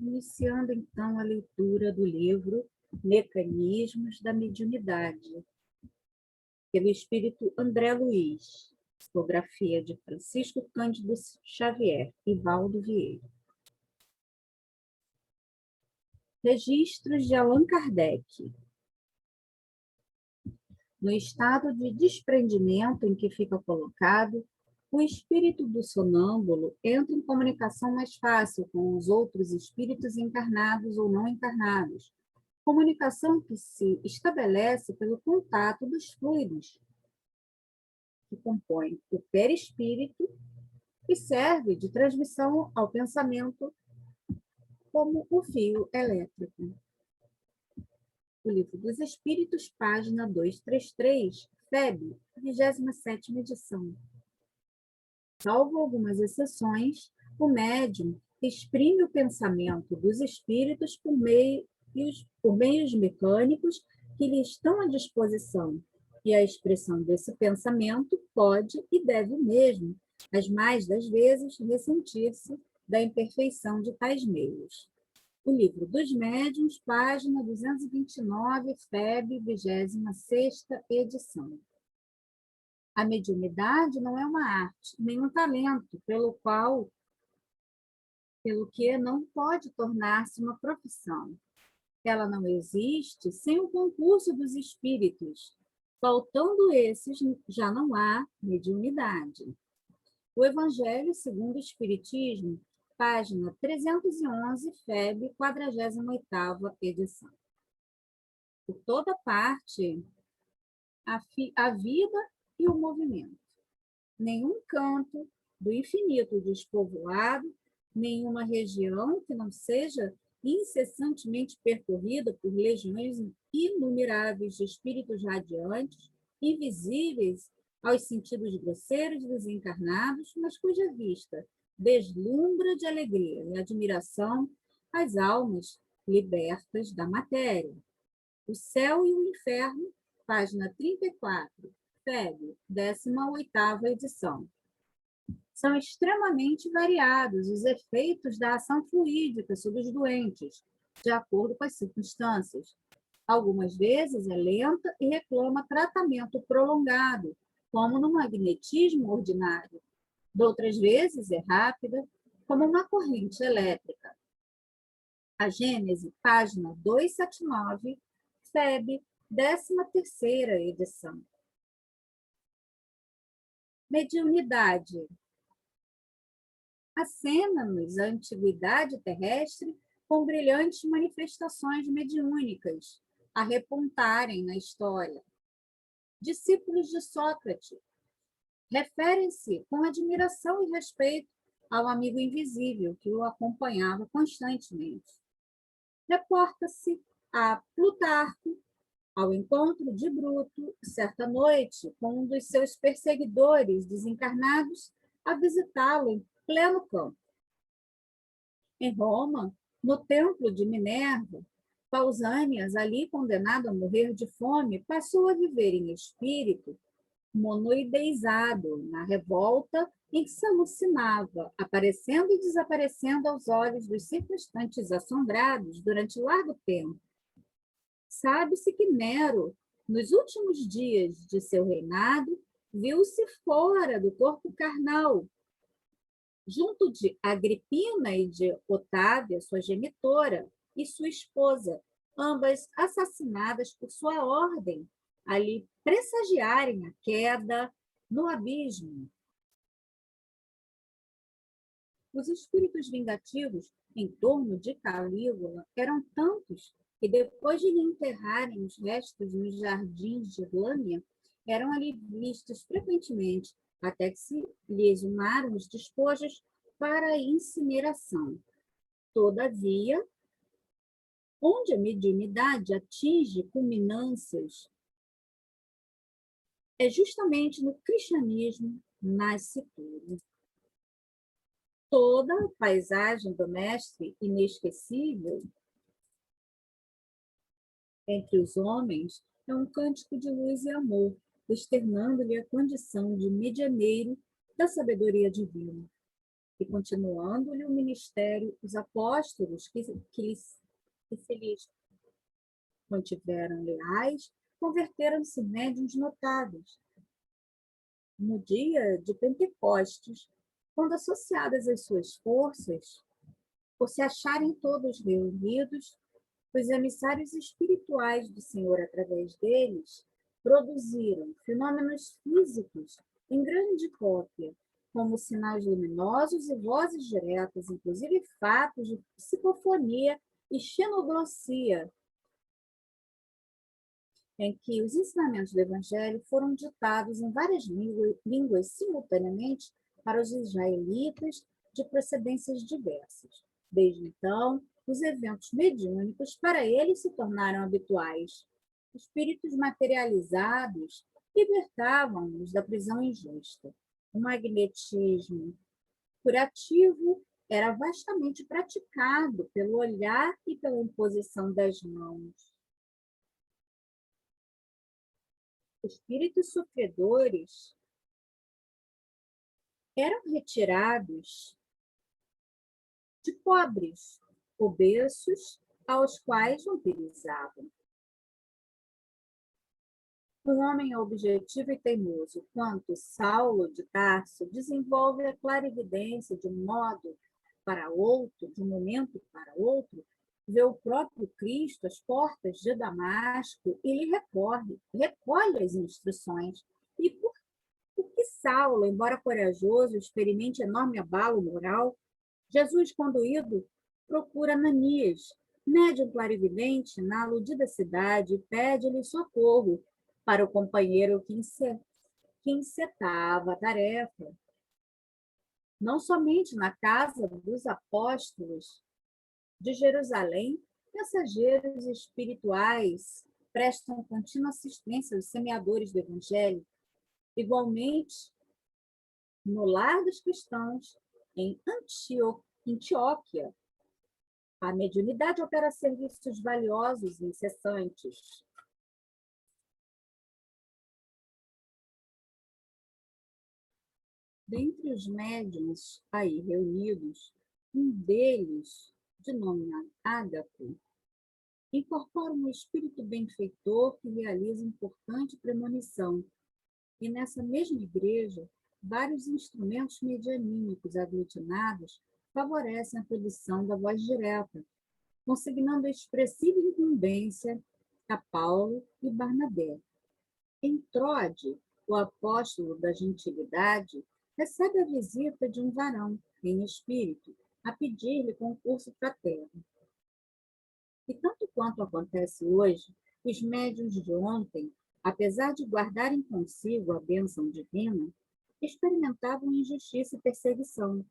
Iniciando, então, a leitura do livro Mecanismos da Mediunidade, pelo espírito André Luiz, psicografia de Francisco Cândido Xavier e Valdo Vieira. Registros de Allan Kardec. No estado de desprendimento em que fica colocado, o espírito do sonâmbulo entra em comunicação mais fácil com os outros espíritos encarnados ou não encarnados, comunicação que se estabelece pelo contato dos fluidos que compõem o perispírito e serve de transmissão ao pensamento como o fio elétrico. O Livro dos Espíritos, página 233, FEB, 27ª edição. Salvo algumas exceções, o médium exprime o pensamento dos espíritos por meios mecânicos que lhe estão à disposição, e a expressão desse pensamento pode e deve mesmo, as mais das vezes, ressentir-se da imperfeição de tais meios. O Livro dos Médiuns, página 229, FEB, 26ª edição. A mediunidade não é uma arte, nem um talento, pelo que não pode tornar-se uma profissão. Ela não existe sem o concurso dos espíritos. Faltando esses, já não há mediunidade. O Evangelho segundo o Espiritismo, página 311, FEB, 48ª edição. Por toda parte, a vida e o movimento. Nenhum canto do infinito despovoado, nenhuma região que não seja incessantemente percorrida por legiões inumeráveis de espíritos radiantes, invisíveis aos sentidos grosseiros dos encarnados, mas cuja vista deslumbra de alegria e admiração as almas libertas da matéria. O Céu e o Inferno, página 34, FEB, 18ª edição. São extremamente variados os efeitos da ação fluídica sobre os doentes, de acordo com as circunstâncias. Algumas vezes é lenta e reclama tratamento prolongado, como no magnetismo ordinário. Outras vezes é rápida, como uma corrente elétrica. A Gênese, página 279, FEB, 13ª edição. Mediunidade. Acena-nos a antiguidade terrestre com brilhantes manifestações mediúnicas a repontarem na história. Discípulos de Sócrates referem-se com admiração e respeito ao amigo invisível que o acompanhava constantemente. Reporta-se a Plutarco ao encontro de Bruto, certa noite, com um dos seus perseguidores desencarnados, a visitá-lo em pleno campo. Em Roma, no templo de Minerva, Pausânias, ali condenado a morrer de fome, passou a viver em espírito monoideizado, na revolta em que se alucinava, aparecendo e desaparecendo aos olhos dos circunstantes assombrados durante largo tempo. Sabe-se que Nero, nos últimos dias de seu reinado, viu-se fora do corpo carnal, junto de Agripina e de Otávia, sua genitora, e sua esposa, ambas assassinadas por sua ordem, ali pressagiarem a queda no abismo. Os espíritos vingativos em torno de Calígula eram tantos que, depois de lhe enterrarem os restos nos jardins de Lâmia, eram ali vistos frequentemente, até que se lhe exumaram os despojos para a incineração. Todavia, onde a mediunidade atinge culminâncias, é justamente no cristianismo nasce tudo. Toda a paisagem do mestre inesquecível entre os homens é um cântico de luz e amor, externando-lhe a condição de medianeiro da sabedoria divina. E continuando-lhe o ministério, os apóstolos que se lhes mantiveram leais, converteram-se médiuns notáveis. No dia de Pentecostes, quando associadas às suas forças, por se acharem todos reunidos, os emissários espirituais do Senhor, através deles, produziram fenômenos físicos em grande cópia, como sinais luminosos e vozes diretas, inclusive fatos de psicofonia e xenoglossia, em que os ensinamentos do Evangelho foram ditados em várias línguas simultaneamente para os israelitas de procedências diversas. Desde então, os eventos mediúnicos para eles se tornaram habituais. Espíritos materializados libertavam-nos da prisão injusta. O magnetismo curativo era vastamente praticado pelo olhar e pela imposição das mãos. Espíritos sofredores eram retirados de pobres, obesos, aos quais vampirizavam. Um homem objetivo e teimoso, quanto Saulo de Tarso, desenvolve a clarividência de um modo para outro, de um momento para outro, vê o próprio Cristo às portas de Damasco e lhe recolhe as instruções. E porque Saulo, embora corajoso, experimente enorme abalo moral, Jesus, conduído, procura Ananias, médium clarividente, na aludida cidade, e pede-lhe socorro para o companheiro que encetava a tarefa. Não somente na casa dos apóstolos de Jerusalém, mensageiros espirituais prestam contínua assistência aos semeadores do Evangelho. Igualmente, no lar dos cristãos, em Antioquia, a mediunidade opera serviços valiosos e incessantes. Dentre os médiuns aí reunidos, um deles, de nome Ágapo, incorpora um espírito benfeitor que realiza importante premonição. E nessa mesma igreja, vários instrumentos medianímicos aglutinados favorecem a produção da voz direta, consignando expressiva incumbência a Paulo e Barnabé. Em Trode, o apóstolo da gentilidade recebe a visita de um varão, em espírito, a pedir-lhe concurso fraterno. E tanto quanto acontece hoje, os médiuns de ontem, apesar de guardarem consigo a bênção divina, experimentavam injustiça e perseguição.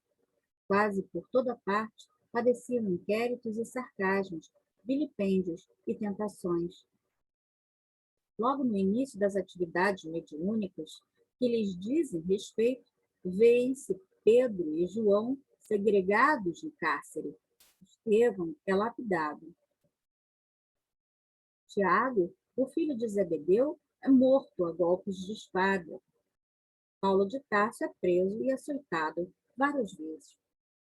Quase por toda parte padeciam inquéritos e sarcasmos, vilipêndios e tentações. Logo no início das atividades mediúnicas que lhes dizem respeito, veem-se Pedro e João segregados no cárcere. Estevão é lapidado. Tiago, o filho de Zebedeu, é morto a golpes de espada. Paulo de Tarso é preso e açoitado várias vezes.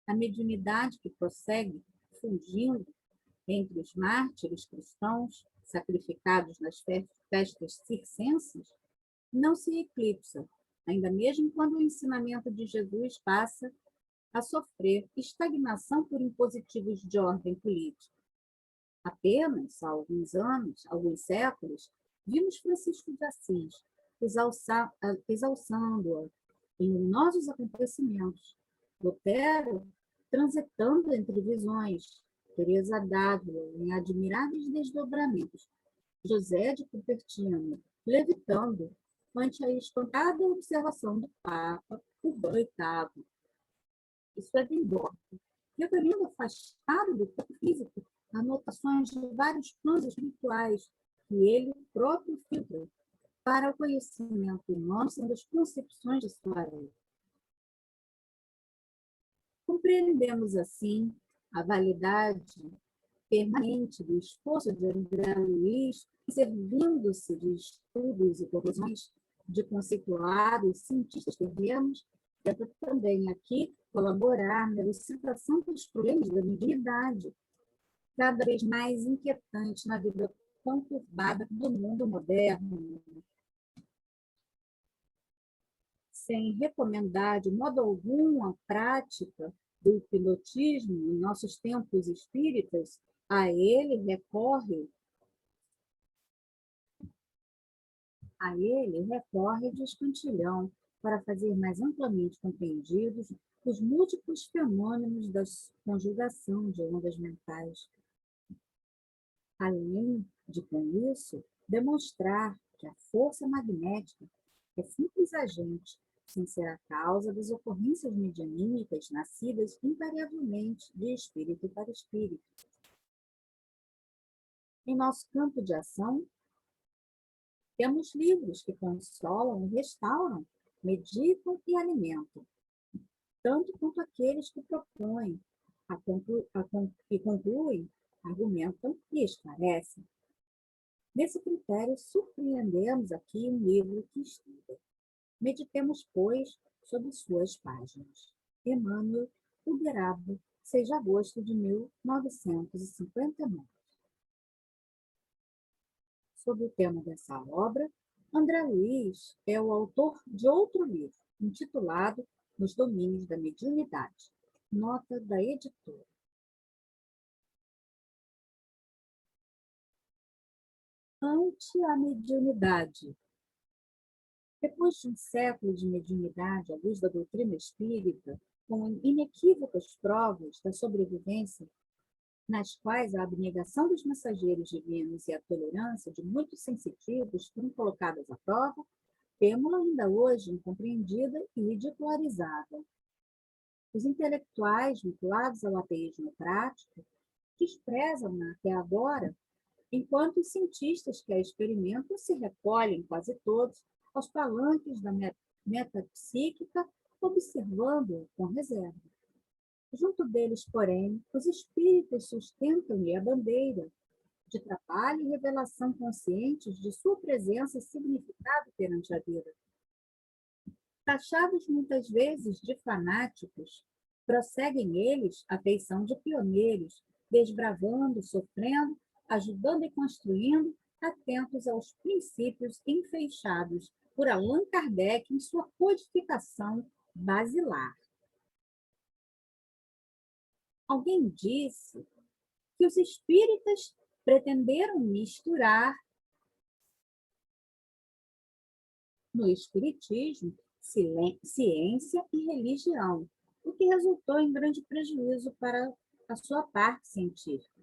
A mediunidade que prossegue, fugindo entre os mártires cristãos sacrificados nas festas circenses, não se eclipsa, ainda mesmo quando o ensinamento de Jesus passa a sofrer estagnação por impositivos de ordem política. Apenas há alguns anos, alguns séculos, vimos Francisco de Assis exalçando-a em luminosos acontecimentos, Lutero transitando entre visões, Teresa d'Ávila em admiráveis desdobramentos, José de Cupertino levitando ante a espantada observação do Papa Urbano VIII. Isso é vindouro. Recolhendo afastado do corpo físico anotações de vários planos espirituais que ele próprio filtra para o conhecimento humano, sendo as concepções de sua época. Compreendemos, assim, a validade permanente do esforço de André Luiz, servindo-se de estudos e conclusões de conceituados cientistas terrenos, Tenta também aqui colaborar na elucidação dos problemas da mediunidade, cada vez mais inquietante na vida conturbada do mundo moderno, sem recomendar de modo algum a prática do hipnotismo em nossos tempos espíritas, a ele recorre de escantilhão para fazer mais amplamente compreendidos os múltiplos fenômenos da conjugação de ondas mentais, além de, com isso, demonstrar que a força magnética é simples agente, sem ser a causa das ocorrências medianímicas nascidas invariavelmente de espírito para espírito. Em nosso campo de ação, temos livros que consolam e restauram, medicam e alimentam, tanto quanto aqueles que propõem, que concluem, argumentam e esclarecem. Nesse critério, surpreendemos aqui um livro que estuda. Meditemos, pois, sobre suas páginas. Emmanuel, Uberaba, 6 de agosto de 1959. Sobre o tema dessa obra, André Luiz é o autor de outro livro, intitulado Nos Domínios da Mediunidade. Nota da editora. Ante a mediunidade. Depois de um século de mediunidade à luz da doutrina espírita, com inequívocas provas da sobrevivência, nas quais a abnegação dos mensageiros divinos e a tolerância de muitos sensitivos foram colocadas à prova, temos-la ainda hoje incompreendida e ridicularizada. Os intelectuais vinculados ao ateísmo prático desprezam-na até agora, enquanto os cientistas que a experimentam se recolhem quase todos aos palanques da metapsíquica, observando-a com reserva. Junto deles, porém, os espíritas sustentam-lhe a bandeira de trabalho e revelação conscientes de sua presença e significado perante a vida. Taxados muitas vezes de fanáticos, prosseguem eles a feição de pioneiros, desbravando, sofrendo, ajudando e construindo, atentos aos princípios enfeixados por Allan Kardec em sua codificação basilar. Alguém disse que os espíritas pretenderam misturar no espiritismo ciência e religião, o que resultou em grande prejuízo para a sua parte científica,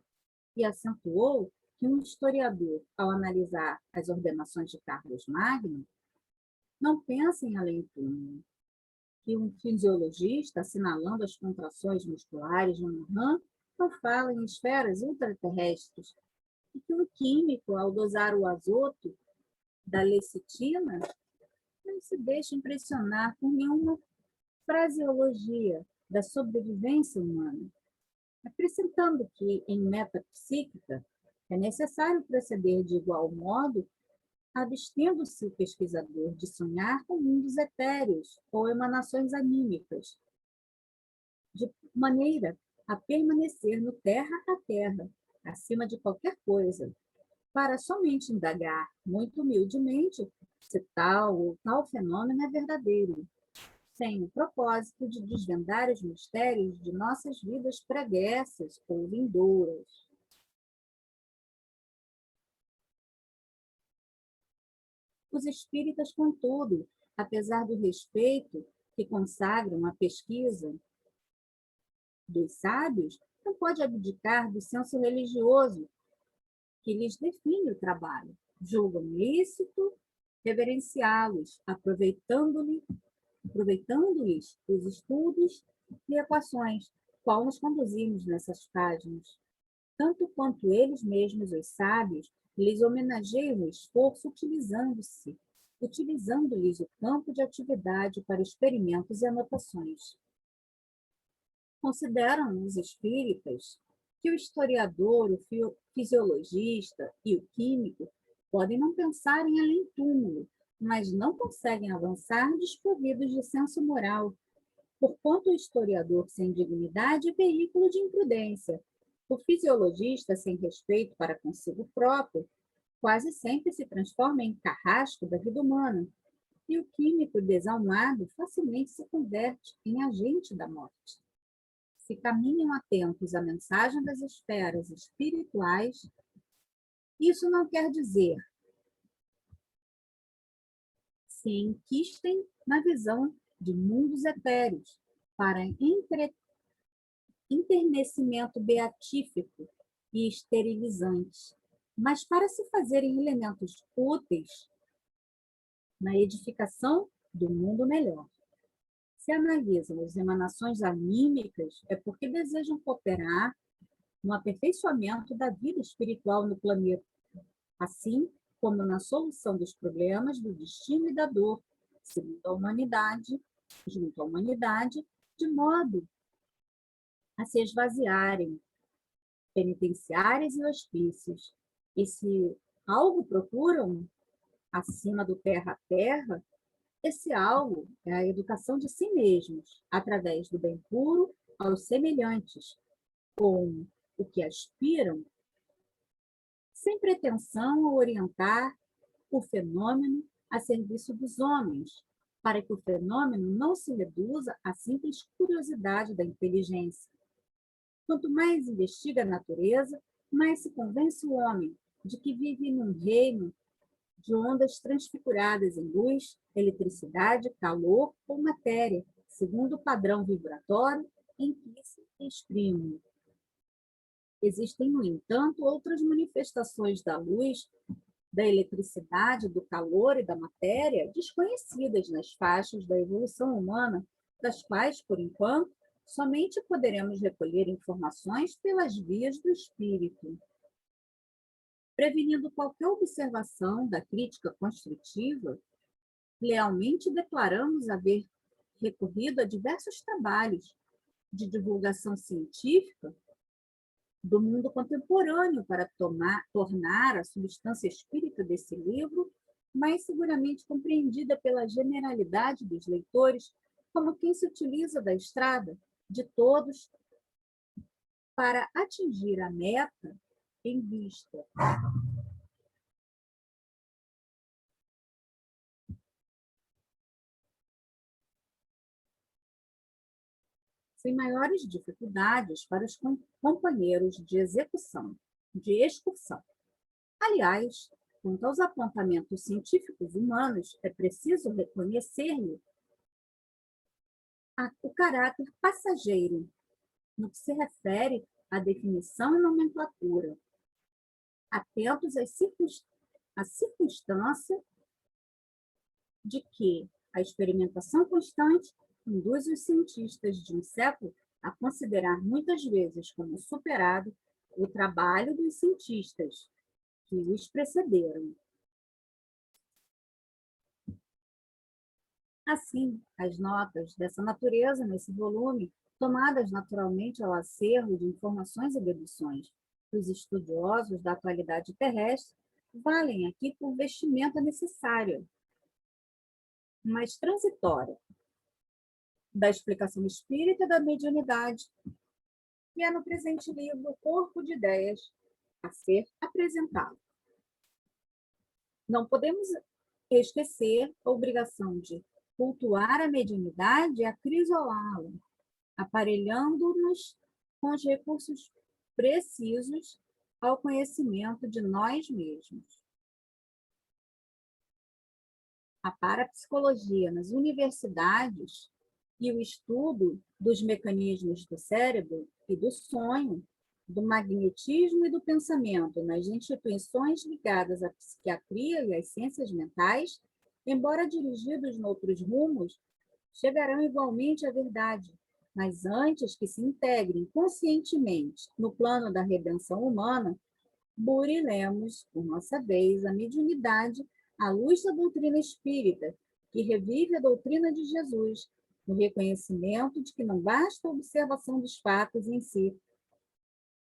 e acentuou que um historiador, ao analisar as ordenações de Carlos Magno, não pensa em além-túmulo, que um fisiologista, assinalando as contrações musculares de um rã, não fala em esferas ultraterrestres, e que um químico, ao dosar o azoto da lecitina, não se deixa impressionar por nenhuma fraseologia da sobrevivência humana, acrescentando que, em metapsíquica, é necessário proceder de igual modo, abstendo-se o pesquisador de sonhar com mundos etéreos ou emanações anímicas, de maneira a permanecer no terra a terra, acima de qualquer coisa, para somente indagar, muito humildemente, se tal ou tal fenômeno é verdadeiro, sem o propósito de desvendar os mistérios de nossas vidas pregressas ou vindouras. Os espíritas, contudo, apesar do respeito que consagram à pesquisa dos sábios, não pode abdicar do senso religioso que lhes define o trabalho. Julgam lícito reverenciá-los, aproveitando-lhes os estudos e equações, qual nos conduzimos nessas páginas. Tanto quanto eles mesmos, os sábios, lhes homenageiam o esforço utilizando-lhes o campo de atividade para experimentos e anotações. Consideram os espíritas que o historiador, o fisiologista e o químico podem não pensar em além-túmulo, mas não conseguem avançar desprovidos de senso moral, Porquanto o historiador sem dignidade é veículo de imprudência. O fisiologista sem respeito para consigo próprio quase sempre se transforma em carrasco da vida humana, e o químico desalmado facilmente se converte em agente da morte. Se caminham atentos à mensagem das esferas espirituais, isso não quer dizer se enquistem na visão de mundos etéreos para enternecimento beatífico e esterilizante, mas para se fazerem elementos úteis na edificação do mundo melhor. Se analisam as emanações anímicas, é porque desejam cooperar no aperfeiçoamento da vida espiritual no planeta, assim como na solução dos problemas do destino e da dor, segundo a humanidade, junto à humanidade, de modo a se esvaziarem penitenciárias e hospícios. E se algo procuram acima do terra a terra, esse algo é a educação de si mesmos, através do bem puro aos semelhantes, com o que aspiram, sem pretensão a orientar o fenômeno a serviço dos homens, para que o fenômeno não se reduza à simples curiosidade da inteligência. Quanto mais investiga a natureza, mais se convence o homem de que vive num reino de ondas transfiguradas em luz, eletricidade, calor ou matéria, segundo o padrão vibratório em que se exprimem. Existem, no entanto, outras manifestações da luz, da eletricidade, do calor e da matéria desconhecidas nas faixas da evolução humana, das quais, por enquanto, somente poderemos recolher informações pelas vias do espírito. Prevenindo qualquer observação da crítica construtiva, lealmente declaramos haver recorrido a diversos trabalhos de divulgação científica do mundo contemporâneo para tornar a substância espírita desse livro mais seguramente compreendida pela generalidade dos leitores, como quem se utiliza da estrada de todos para atingir a meta em vista. Sem maiores dificuldades para os companheiros de excursão. Aliás, quanto aos apontamentos científicos humanos, é preciso reconhecer-lhe o caráter passageiro, no que se refere à definição e nomenclatura, atentos à circunstância de que a experimentação constante induz os cientistas de um século a considerar muitas vezes como superado o trabalho dos cientistas que os precederam. Assim, as notas dessa natureza nesse volume, tomadas naturalmente ao acervo de informações e deduções dos estudiosos da atualidade terrestre, valem aqui por vestimenta necessária, mas transitória, da explicação espírita da mediunidade, que é no presente livro o corpo de ideias a ser apresentado. Não podemos esquecer a obrigação de cultuar a mediunidade e acrisolá-la, aparelhando-nos com os recursos precisos ao conhecimento de nós mesmos. A parapsicologia nas universidades e o estudo dos mecanismos do cérebro e do sonho, do magnetismo e do pensamento nas instituições ligadas à psiquiatria e às ciências mentais, embora dirigidos noutros rumos, chegarão igualmente à verdade, mas antes que se integrem conscientemente no plano da redenção humana, burilemos, por nossa vez, a mediunidade à luz da doutrina espírita, que revive a doutrina de Jesus, no reconhecimento de que não basta a observação dos fatos em si,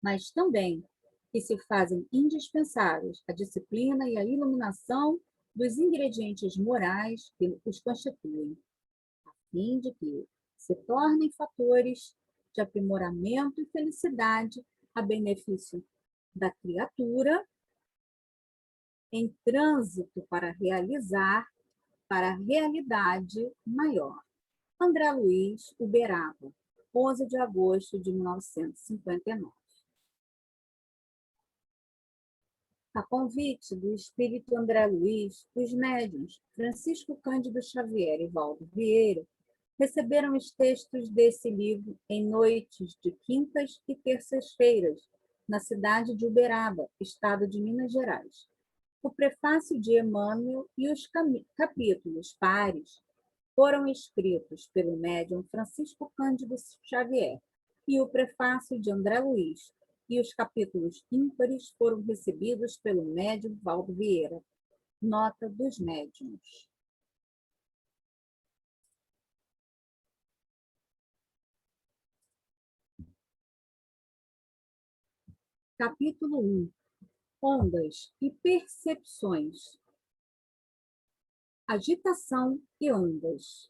mas também que se fazem indispensáveis a disciplina e a iluminação dos ingredientes morais que os constituem, a fim de que, se tornem fatores de aprimoramento e felicidade a benefício da criatura em trânsito para a realidade maior. André Luiz, Uberaba, 11 de agosto de 1959. A convite do espírito André Luiz, os médiuns Francisco Cândido Xavier e Valdo Vieira receberam os textos desse livro em noites de quintas e terças-feiras, na cidade de Uberaba, estado de Minas Gerais. O prefácio de Emmanuel e os capítulos pares foram escritos pelo médium Francisco Cândido Xavier e o prefácio de André Luiz e os capítulos ímpares foram recebidos pelo médium Valdo Vieira. Nota dos médiuns. Capítulo 1. Ondas e percepções. Agitação e ondas.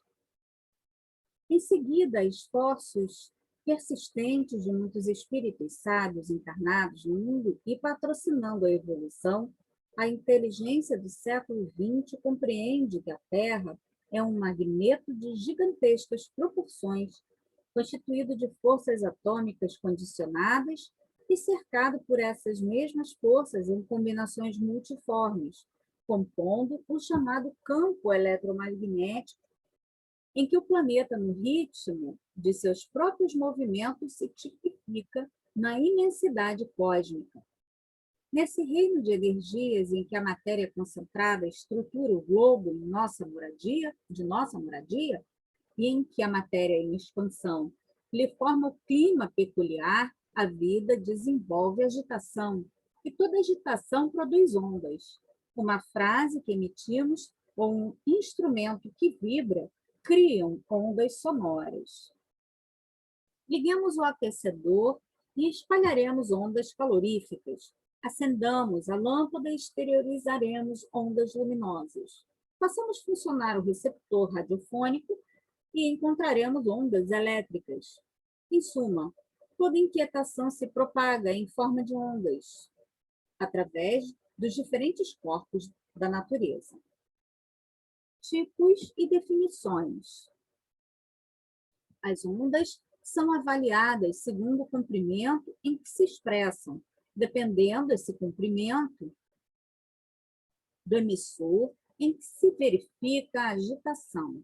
Em seguida, esforços persistentes de muitos espíritos sábios encarnados no mundo e patrocinando a evolução, a inteligência do século XX compreende que a Terra é um magneto de gigantescas proporções, constituído de forças atômicas condicionadas e cercado por essas mesmas forças em combinações multiformes, compondo o chamado campo eletromagnético, em que o planeta, no ritmo de seus próprios movimentos, se tipifica na imensidade cósmica. Nesse reino de energias em que a matéria concentrada estrutura o globo de nossa moradia, e em que a matéria em expansão lhe forma o clima peculiar, a vida desenvolve agitação, e toda agitação produz ondas. Uma frase que emitimos ou um instrumento que vibra criam ondas sonoras. Liguemos o aquecedor e espalharemos ondas caloríficas. Acendamos a lâmpada e exteriorizaremos ondas luminosas. Façamos funcionar o receptor radiofônico e encontraremos ondas elétricas. Em suma, toda inquietação se propaga em forma de ondas, através dos diferentes corpos da natureza. Tipos e definições. As ondas são avaliadas segundo o comprimento em que se expressam, dependendo desse comprimento do emissor em que se verifica a agitação.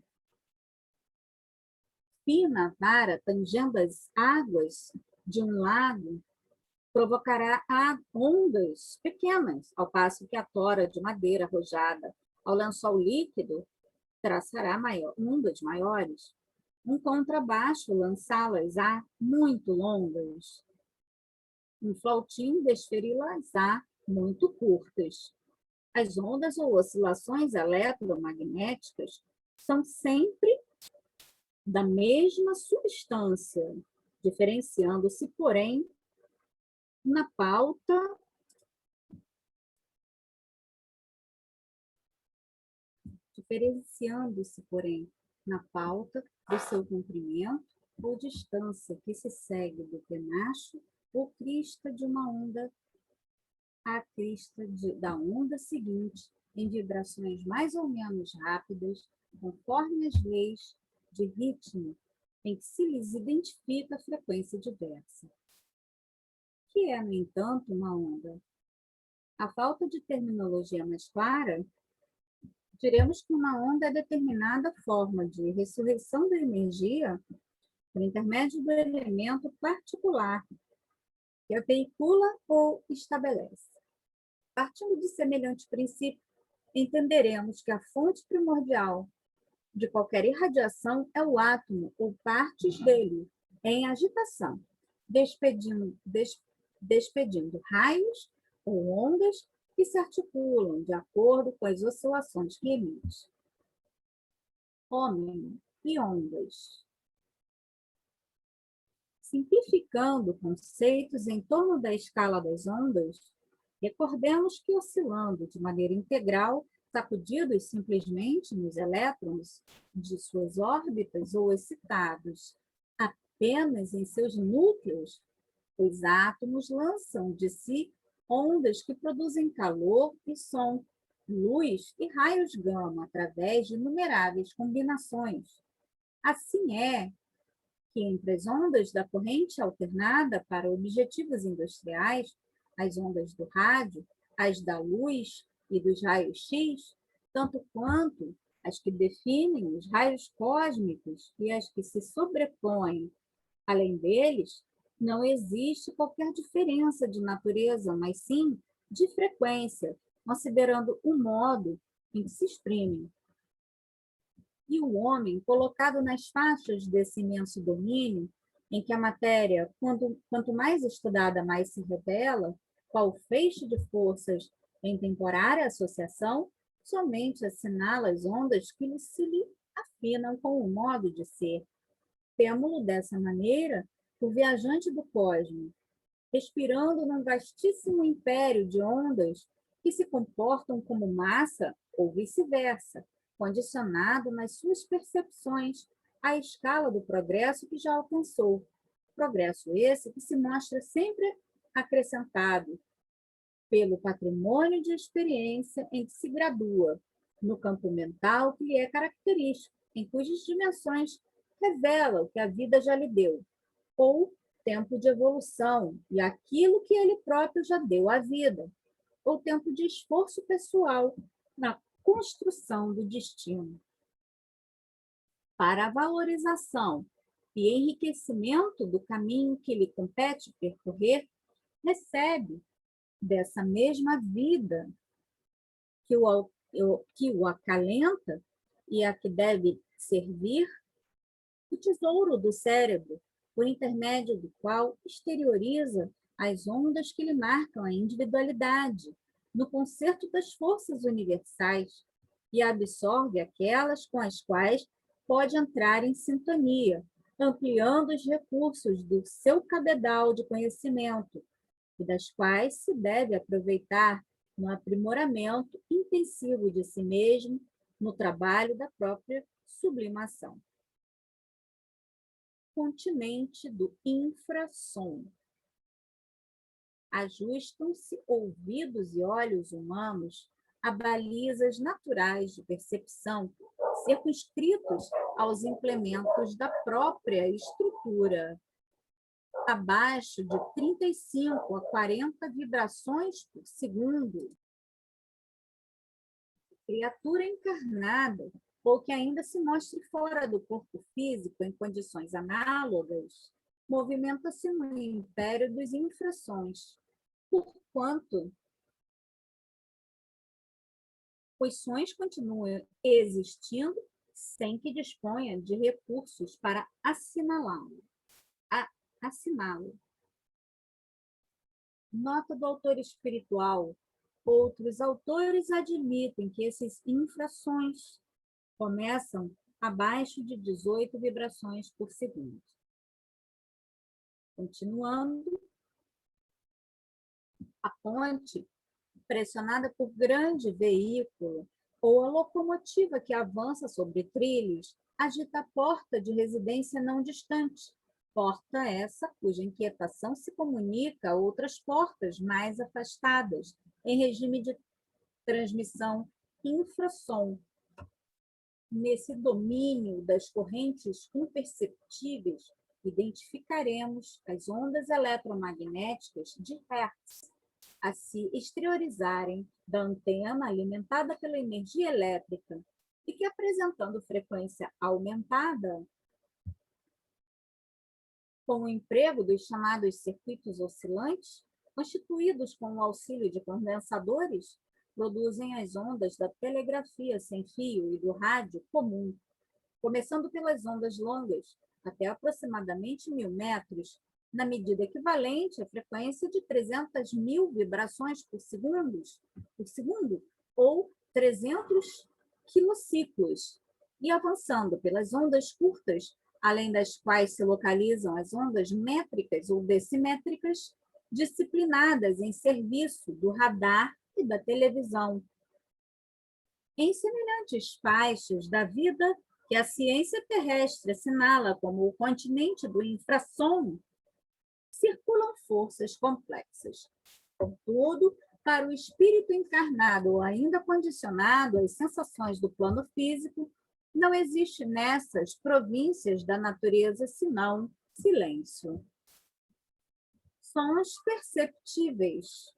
Fina vara tangendo as águas de um lago provocará ondas pequenas, ao passo que a tora de madeira arrojada ao lençol líquido traçará ondas maiores. Um contrabaixo lançá-las-á muito longas. Um flautim desferi-las-á muito curtas. As ondas ou oscilações eletromagnéticas são sempre da mesma substância, diferenciando-se, porém, na pauta do seu comprimento ou distância que se segue do penacho ou crista de uma onda à crista da onda seguinte, em vibrações mais ou menos rápidas, conforme as leis de ritmo em que se lhes identifica a frequência diversa. O que é, no entanto, uma onda? A falta de terminologia mais clara, diremos que uma onda é determinada forma de ressurreição da energia por intermédio do elemento particular que a veicula ou estabelece. Partindo de semelhante princípio, entenderemos que a fonte primordial de qualquer irradiação é o átomo ou partes dele em agitação, despedindo raios ou ondas que se articulam de acordo com as oscilações que emite. Homem e ondas. Simplificando conceitos em torno da escala das ondas, recordemos que oscilando de maneira integral, sacudidos simplesmente nos elétrons de suas órbitas ou excitados apenas em seus núcleos, os átomos lançam de si ondas que produzem calor e som, luz e raios gama através de inumeráveis combinações. Assim é que entre as ondas da corrente alternada para objetivos industriais, as ondas do rádio, as da luz e dos raios-x, tanto quanto as que definem os raios cósmicos e as que se sobrepõem além deles, não existe qualquer diferença de natureza, mas sim de frequência, considerando o modo em que se exprimem. E o homem, colocado nas faixas desse imenso domínio, em que a matéria, quanto mais estudada, mais se revela, qual feixe de forças em temporária associação, somente assinala as ondas que se lhe afinam com o modo de ser. Temo-lo dessa maneira, o viajante do cosmos, respirando num vastíssimo império de ondas que se comportam como massa ou vice-versa, condicionado nas suas percepções à escala do progresso que já alcançou. Progresso esse que se mostra sempre acrescentado pelo patrimônio de experiência em que se gradua, no campo mental que lhe é característico, em cujas dimensões revela o que a vida já lhe deu, ou tempo de evolução e aquilo que ele próprio já deu à vida, ou tempo de esforço pessoal na construção do destino. Para a valorização e enriquecimento do caminho que lhe compete percorrer, recebe dessa mesma vida que o acalenta e a que deve servir o tesouro do cérebro, por intermédio do qual exterioriza as ondas que lhe marcam a individualidade, no concerto das forças universais, e absorve aquelas com as quais pode entrar em sintonia, ampliando os recursos do seu cabedal de conhecimento, e das quais se deve aproveitar no aprimoramento intensivo de si mesmo, no trabalho da própria sublimação. Continente do infrassom. Ajustam-se ouvidos e olhos humanos a balizas naturais de percepção, circunscritos aos implementos da própria estrutura, abaixo de 35 a 40 vibrações por segundo. Criatura encarnada, ou que ainda se mostre fora do corpo físico em condições análogas, movimenta-se no império dos infrações, porquanto os sons continuam existindo sem que disponha de recursos para assinalá-lo. Nota do autor espiritual. Outros autores admitem que esses infrações começam abaixo de 18 vibrações por segundo. Continuando, a ponte, pressionada por grande veículo, ou a locomotiva que avança sobre trilhos, agita a porta de residência não distante, porta essa cuja inquietação se comunica a outras portas mais afastadas, em regime de transmissão infrassom. Nesse domínio das correntes imperceptíveis, identificaremos as ondas eletromagnéticas de Hertz a se exteriorizarem da antena alimentada pela energia elétrica e que, apresentando frequência aumentada, com o emprego dos chamados circuitos oscilantes, constituídos com o auxílio de condensadores, produzem as ondas da telegrafia sem fio e do rádio comum, começando pelas ondas longas, até aproximadamente 1.000 metros, na medida equivalente à frequência de 300.000 vibrações por segundo, ou 300 quilociclos, e avançando pelas ondas curtas, além das quais se localizam as ondas métricas ou decimétricas, disciplinadas em serviço do radar e da televisão. Em semelhantes faixas da vida que a ciência terrestre assinala como o continente do infrassom, circulam forças complexas. Contudo, para o espírito encarnado ou ainda condicionado às sensações do plano físico, não existe nessas províncias da natureza senão silêncio. Sons perceptíveis.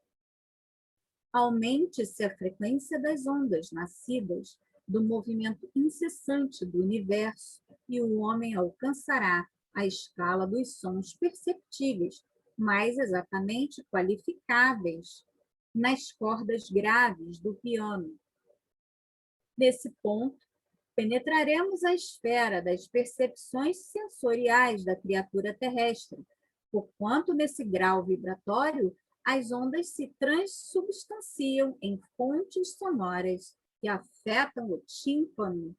Aumente-se a frequência das ondas nascidas do movimento incessante do universo e o homem alcançará a escala dos sons perceptíveis, mais exatamente qualificáveis, nas cordas graves do piano. Nesse ponto, penetraremos a esfera das percepções sensoriais da criatura terrestre, porquanto nesse grau vibratório as ondas se transubstanciam em fontes sonoras que afetam o tímpano,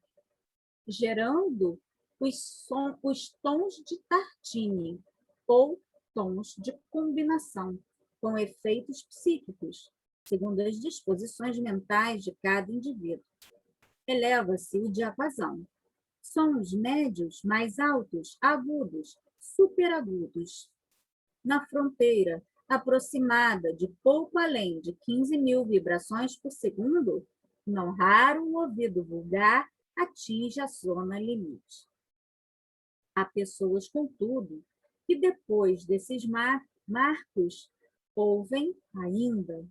gerando os tons de Tartini, ou tons de combinação, com efeitos psíquicos, segundo as disposições mentais de cada indivíduo. Eleva-se o diapasão. Sons médios, mais altos, agudos, superagudos. Na fronteira aproximada de pouco além de 15.000 vibrações por segundo, não raro o ouvido vulgar atinge a zona limite. Há pessoas, contudo, que depois desses marcos ouvem ainda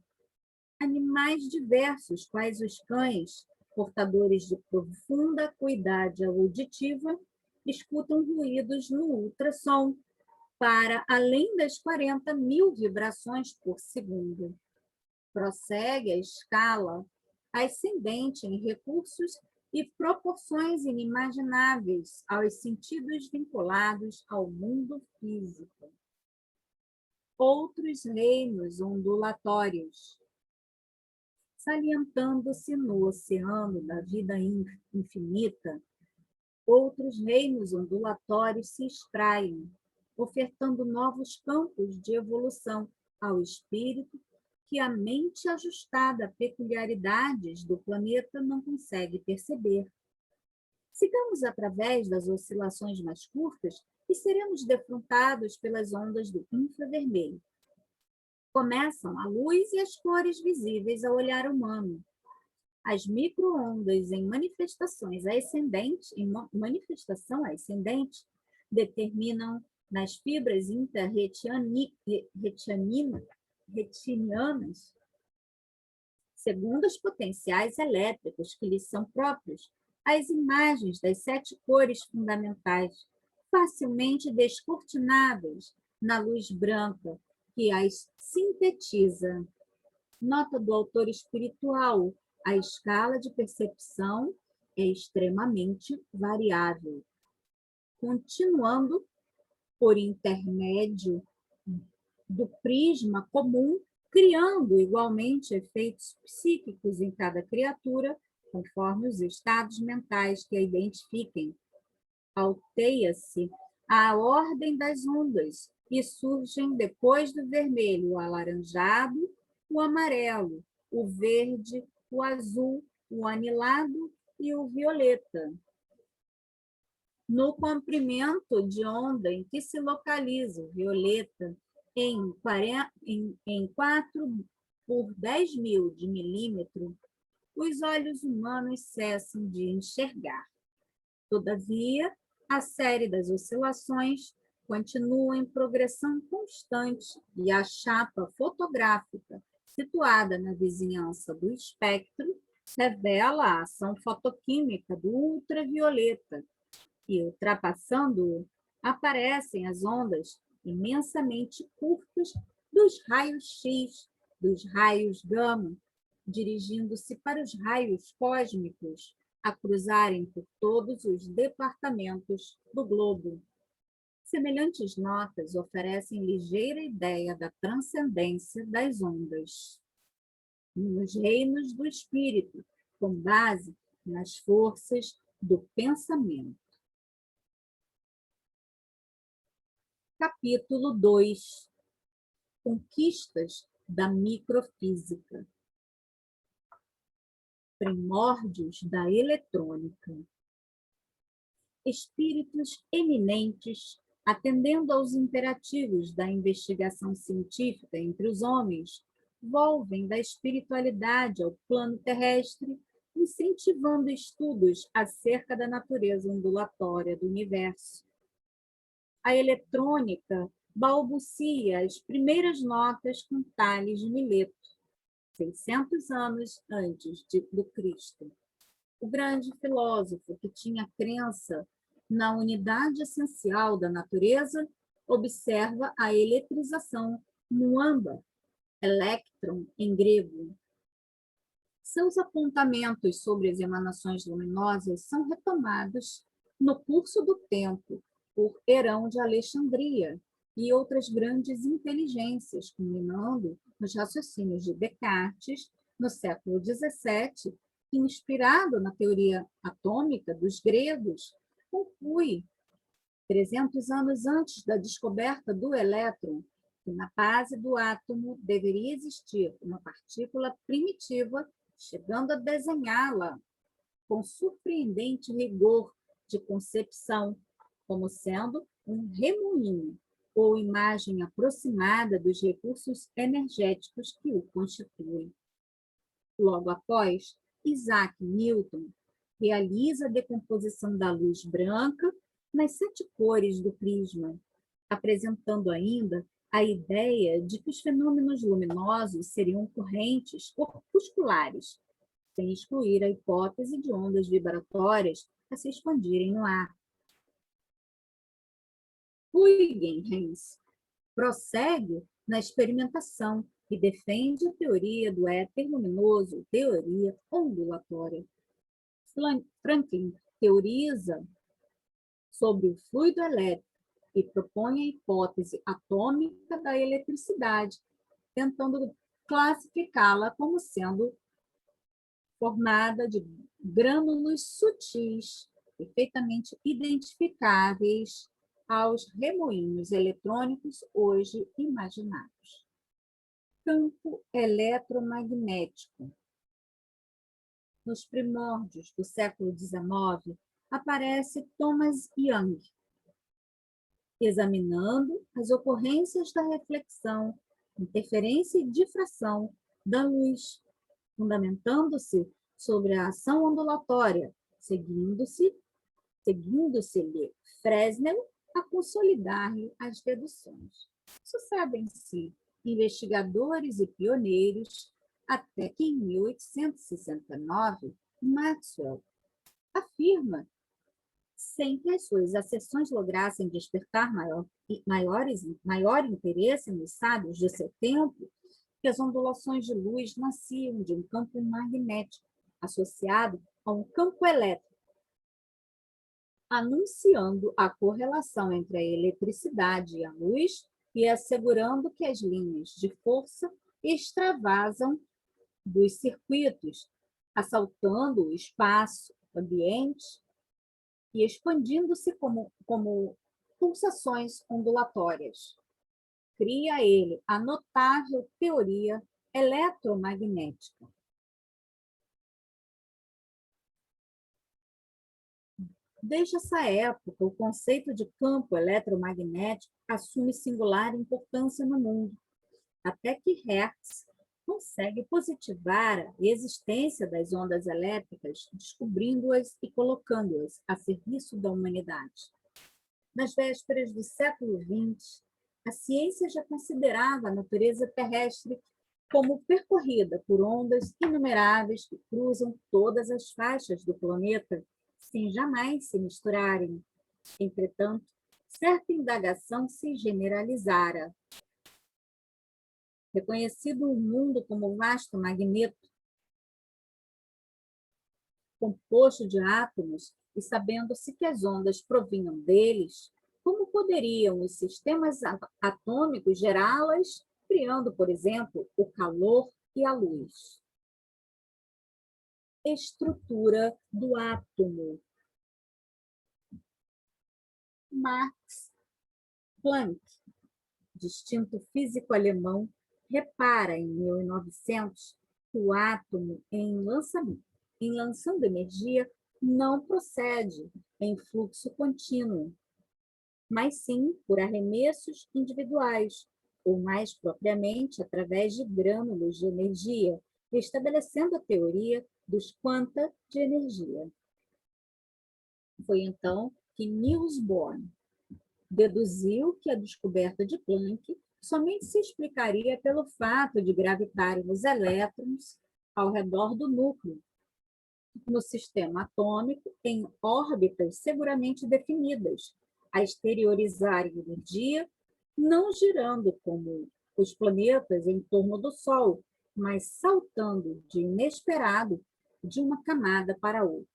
animais diversos, quais os cães, portadores de profunda acuidade auditiva, escutam ruídos no ultrassom para além das 40.000 vibrações por segundo. Prossegue a escala ascendente em recursos e proporções inimagináveis aos sentidos vinculados ao mundo físico. Outros reinos ondulatórios, salientando-se no oceano da vida infinita, outros reinos ondulatórios se espraiam, ofertando novos campos de evolução ao espírito que a mente ajustada a peculiaridades do planeta não consegue perceber. Sigamos através das oscilações mais curtas e seremos defrontados pelas ondas do infravermelho. Começam a luz e as cores visíveis ao olhar humano. As micro-ondas em manifestação ascendente, determinam nas fibras retinianas, segundo os potenciais elétricos que lhes são próprios, as imagens das 7 cores fundamentais, facilmente descortináveis na luz branca, que as sintetiza. Nota do autor espiritual: a escala de percepção é extremamente variável. Continuando por intermédio do prisma comum, criando igualmente efeitos psíquicos em cada criatura, conforme os estados mentais que a identifiquem. Alteia-se a ordem das ondas e surgem depois do vermelho o alaranjado, o amarelo, o verde, o azul, o anilado e o violeta. No comprimento de onda em que se localiza o violeta, em 4 por 10.000 de milímetro, os olhos humanos cessam de enxergar. Todavia, a série das oscilações continua em progressão constante e a chapa fotográfica, situada na vizinhança do espectro, revela a ação fotoquímica do ultravioleta e, ultrapassando-o, aparecem as ondas imensamente curtas dos raios X, dos raios gama, dirigindo-se para os raios cósmicos, a cruzarem por todos os departamentos do globo. Semelhantes notas oferecem ligeira ideia da transcendência das ondas nos reinos do espírito, com base nas forças do pensamento. Capítulo 2. Conquistas da microfísica. primórdios da eletrônica. Espíritos eminentes, atendendo aos imperativos da investigação científica entre os homens, volvem da espiritualidade ao plano terrestre, incentivando estudos acerca da natureza ondulatória do universo. A eletrônica balbucia as primeiras notas com Tales de Mileto, 600 anos antes do Cristo. O grande filósofo que tinha crença na unidade essencial da natureza observa a eletrização no âmbar, elétron em grego. Seus apontamentos sobre as emanações luminosas são retomados no curso do tempo por Herão de Alexandria e outras grandes inteligências, culminando nos raciocínios de Descartes no século XVII, que, inspirado na teoria atômica dos gregos, conclui, 300 anos antes da descoberta do elétron, que na base do átomo deveria existir uma partícula primitiva, chegando a desenhá-la com surpreendente rigor de concepção, como sendo um remoinho, ou imagem aproximada dos recursos energéticos que o constituem. Logo após, Isaac Newton realiza a decomposição da luz branca nas 7 cores do prisma, apresentando ainda a ideia de que os fenômenos luminosos seriam correntes corpusculares, sem excluir a hipótese de ondas vibratórias a se expandirem no ar. Huygens prossegue na experimentação e defende a teoria do éter luminoso, teoria ondulatória. Franklin teoriza sobre o fluido elétrico e propõe a hipótese atômica da eletricidade, tentando classificá-la como sendo formada de grânulos sutis, perfeitamente identificáveis aos remoinhos eletrônicos hoje imaginados. Campo eletromagnético. Nos primórdios do século XIX, aparece Thomas Young, examinando as ocorrências da reflexão, interferência e difração da luz, fundamentando-se sobre a ação ondulatória, seguindo-se-lhe Fresnel a consolidar-lhe as deduções. Sucedem-se investigadores e pioneiros até que, em 1869, Maxwell afirma, sem que as suas acessões lograssem despertar maior interesse nos sábios de seu tempo, que as ondulações de luz nasciam de um campo magnético associado a um campo elétrico, anunciando a correlação entre a eletricidade e a luz e assegurando que as linhas de força extravasam dos circuitos, assaltando o espaço, ambiente e expandindo-se como pulsações ondulatórias. Cria ele a notável teoria eletromagnética. Desde essa época, o conceito de campo eletromagnético assume singular importância no mundo, até que Hertz consegue positivar a existência das ondas elétricas, descobrindo-as e colocando-as a serviço da humanidade. Nas vésperas do século XX, a ciência já considerava a natureza terrestre como percorrida por ondas inumeráveis que cruzam todas as faixas do planeta, sem jamais se misturarem. Entretanto, certa indagação se generalizara. Reconhecido o mundo como vasto magneto, composto de átomos, e sabendo-se que as ondas provinham deles, como poderiam os sistemas atômicos gerá-las, criando, por exemplo, o calor e a luz? Estrutura do átomo. Max Planck, distinto físico alemão, repara em 1900 que o átomo em lançamento em lançando energia, não procede em fluxo contínuo, mas sim por arremessos individuais, ou mais propriamente através de grânulos de energia, estabelecendo a teoria dos quanta de energia. Foi então que Niels Bohr deduziu que a descoberta de Planck somente se explicaria pelo fato de gravitarem os elétrons ao redor do núcleo, no sistema atômico, em órbitas seguramente definidas, a exteriorizarem energia, não girando como os planetas em torno do Sol, mas saltando de inesperado de uma camada para outra.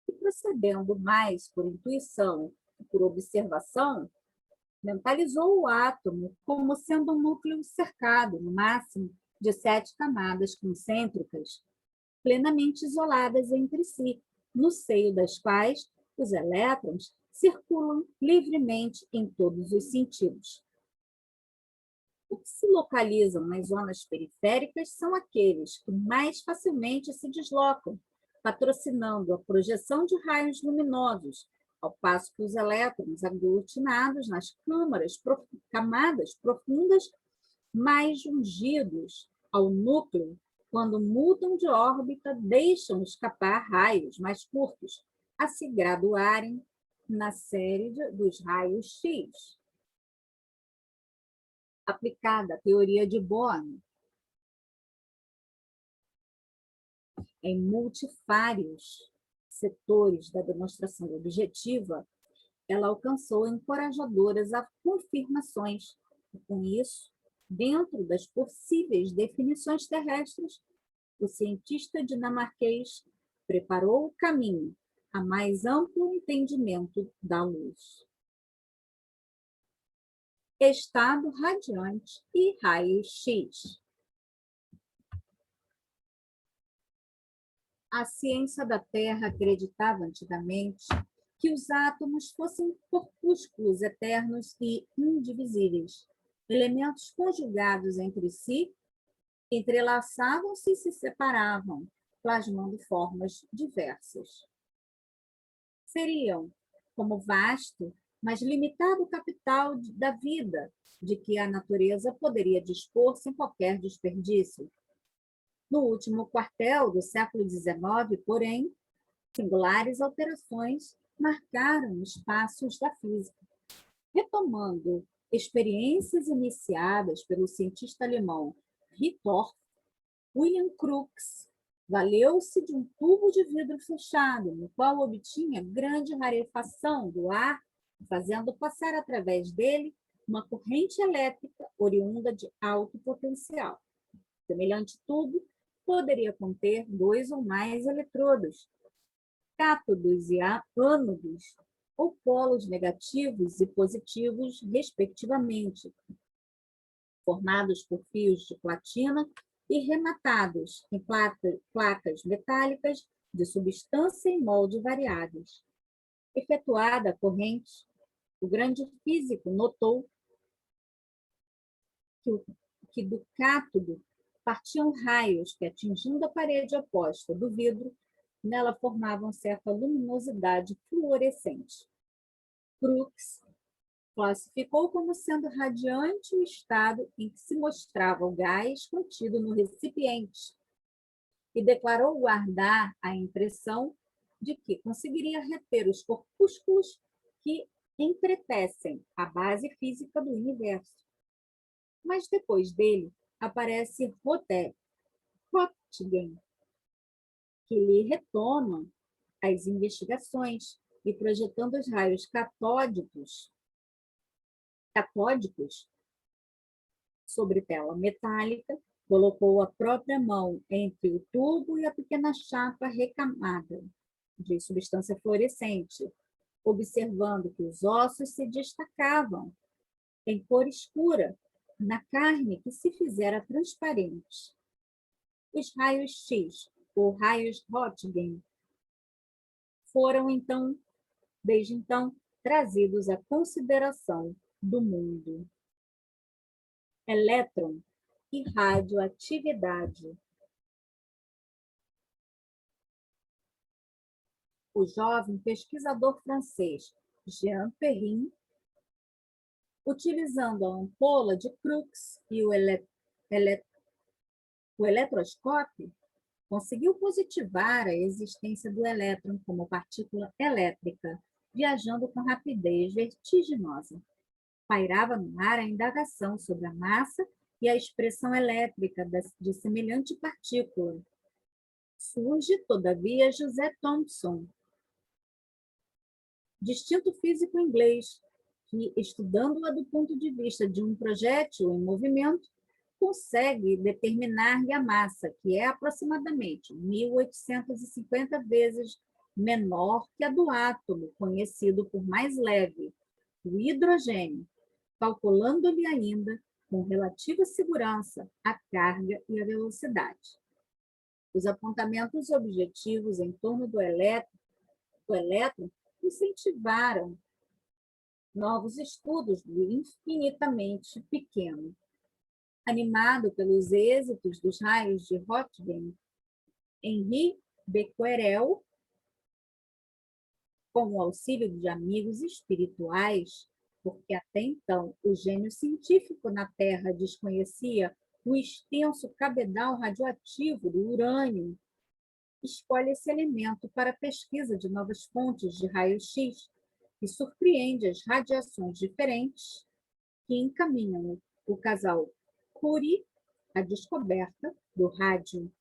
E procedendo mais por intuição que por observação, mentalizou o átomo como sendo um núcleo cercado, no máximo, de 7 camadas concêntricas, plenamente isoladas entre si, no seio das quais os elétrons circulam livremente em todos os sentidos. Os que se localizam nas zonas periféricas são aqueles que mais facilmente se deslocam, patrocinando a projeção de raios luminosos, ao passo que os elétrons aglutinados nas camadas profundas mais jungidos ao núcleo, quando mudam de órbita, deixam escapar raios mais curtos, a se graduarem na série dos raios X. Aplicada à teoria de Bohr em multifários setores da demonstração objetiva, ela alcançou encorajadoras confirmações. E, com isso, dentro das possíveis definições terrestres, o cientista dinamarquês preparou o caminho a mais amplo entendimento da luz. Estado radiante e raios-x. A ciência da Terra acreditava antigamente que os átomos fossem corpúsculos eternos e indivisíveis, elementos conjugados entre si, entrelaçavam-se e se separavam, plasmando formas diversas. Seriam, como vasto, mas limitado capital da vida, de que a natureza poderia dispor sem qualquer desperdício. No último quartel do século XIX, porém, singulares alterações marcaram os passos da física, retomando experiências iniciadas pelo cientista alemão Hittorf. William Crookes valeu-se de um tubo de vidro fechado, no qual obtinha grande rarefação do ar, fazendo passar através dele uma corrente elétrica oriunda de alto potencial. Semelhante tubo poderia conter 2 ou mais eletrodos, cátodos e ânodos, ou polos negativos e positivos, respectivamente, formados por fios de platina e rematados em placas metálicas de substância e molde variáveis. Efetuada a corrente, o grande físico notou que do cátodo partiam raios que, atingindo a parede oposta do vidro, nela formavam certa luminosidade fluorescente. Crookes classificou como sendo radiante o estado em que se mostrava o gás contido no recipiente e declarou guardar a impressão de que conseguiria reter os corpúsculos que entretecem a base física do universo. Mas depois dele aparece Röntgen, que lhe retoma as investigações e, projetando os raios catódicos sobre tela metálica, colocou a própria mão entre o tubo e a pequena chapa recamada de substância fluorescente, observando que os ossos se destacavam em cor escura na carne que se fizera transparente. Os raios X, ou raios Röntgen, foram desde então, trazidos à consideração do mundo. Elétron e radioatividade. O jovem pesquisador francês Jean Perrin, utilizando a ampola de Crookes e o eletroscópio, conseguiu positivar a existência do elétron como partícula elétrica, viajando com rapidez vertiginosa. Pairava no ar a indagação sobre a massa e a expressão elétrica de semelhante partícula. Surge, todavia, José Thomson, distinto físico inglês, que, estudando-a do ponto de vista de um projétil em movimento, consegue determinar-lhe a massa, que é aproximadamente 1.850 vezes menor que a do átomo, conhecido por mais leve, o hidrogênio, calculando-lhe ainda, com relativa segurança, a carga e a velocidade. Os apontamentos objetivos em torno do elétron incentivaram novos estudos do infinitamente pequeno. Animado pelos êxitos dos raios de Röntgen, Henri Becquerel, com o auxílio de amigos espirituais, porque até então o gênio científico na Terra desconhecia o extenso cabedal radioativo do urânio, escolhe esse elemento para a pesquisa de novas fontes de raio-x e surpreende as radiações diferentes que encaminham o casal Curie à descoberta do rádio.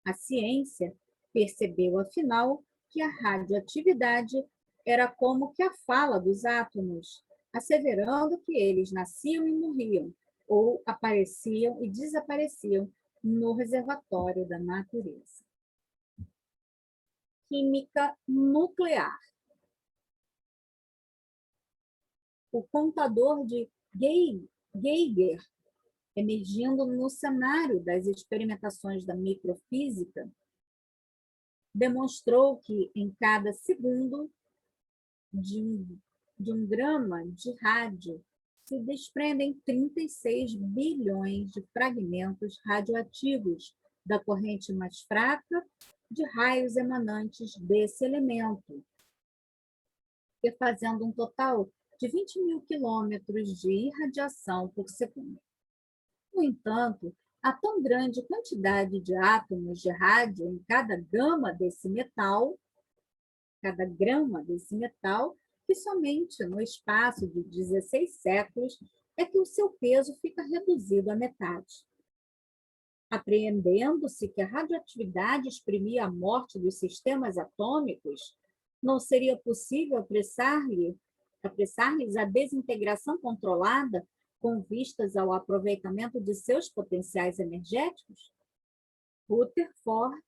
A ciência percebeu, afinal, que a radioatividade era como que a fala dos átomos, asseverando que eles nasciam e morriam, ou apareciam e desapareciam no reservatório da natureza. Química nuclear. O contador de Geiger, emergindo no cenário das experimentações da microfísica, demonstrou que em cada segundo de um grama de rádio se desprendem 36 bilhões de fragmentos radioativos da corrente mais fraca de raios emanantes desse elemento, e fazendo um total de 20.000 quilômetros de irradiação por segundo. No entanto, há tão grande quantidade de átomos de rádio em cada grama desse metal, que somente no espaço de 16 séculos é que o seu peso fica reduzido à metade. Apreendendo-se que a radioatividade exprimia a morte dos sistemas atômicos, não seria possível apressar-lhes a desintegração controlada com vistas ao aproveitamento de seus potenciais energéticos? Rutherford